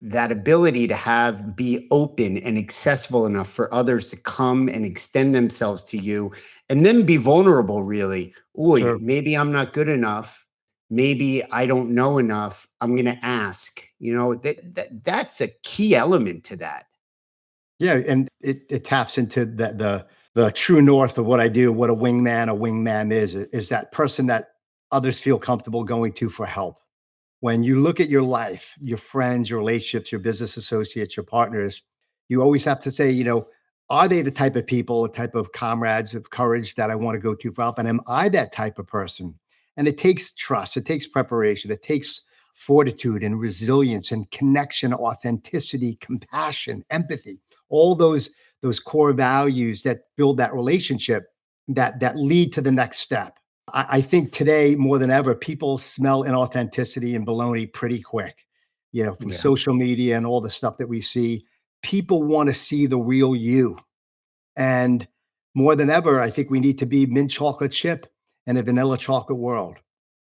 that ability to be open and accessible enough for others to come and extend themselves to you, and then be vulnerable, really. Oi, Sure. maybe I'm not good enough. Maybe I don't know enough. I'm going to ask. That's a key element to that. Yeah, and it taps into the true north of what I do, what a wingman is that person that others feel comfortable going to for help. When you look at your life, your friends, your relationships, your business associates, your partners, you always have to say, are they the type of people, the type of comrades of courage that I want to go to for help? And am I that type of person? And it takes trust, it takes preparation, it takes fortitude and resilience and connection, authenticity, compassion, empathy, all those core values that build that relationship that lead to the next step. I think today more than ever, people smell inauthenticity and baloney pretty quick, from Yeah. social media and all the stuff that we see. People want to see the real you. And more than ever, I think we need to be mint chocolate chip in a vanilla chocolate world.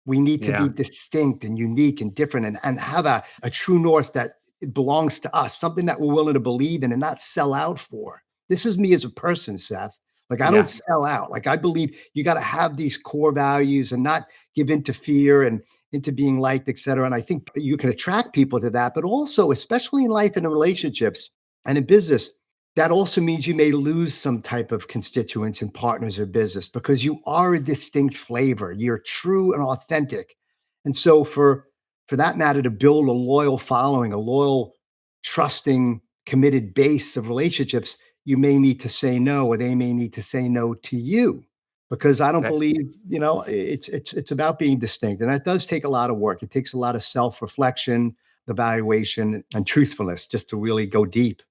We need to be Yeah. distinct and unique and different and have a true north that belongs to us, something that we're willing to believe in and not sell out for. This is me as a person, Seth. Like, I don't Yeah. sell out. Like, I believe you got to have these core values and not give into fear and into being liked, et cetera. And I think you can attract people to that, but also, especially in life and in relationships and in business, that also means you may lose some type of constituents and partners or business because you are a distinct flavor. You're true and authentic. And so for that matter, to build a loyal following, a loyal, trusting, committed base of relationships, you may need to say no, or they may need to say no to you. Because I don't That, believe, it's about being distinct. And that does take a lot of work. It takes a lot of self-reflection, evaluation, and truthfulness just to really go deep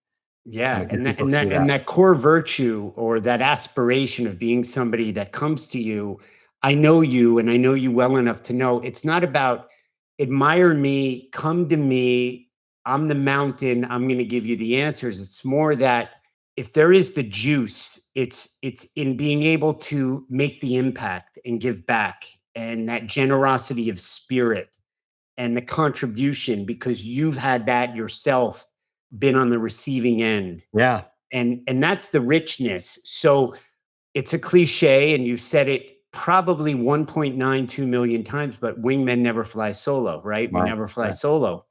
yeah. get And that, people and that, through and that. that core virtue, or that aspiration of being somebody that comes to you. I know you, and I know you well enough to know it's not about admire me, come to me. I'm the mountain. I'm going to give you the answers. It's more that if there is the juice, it's in being able to make the impact and give back, and that generosity of spirit and the contribution, because you've had that yourself, been on the receiving end. Yeah. And that's the richness. So it's a cliche, and you've said it probably 1.92 million times, but wingmen never fly solo, right? We Right. never fly Right. solo.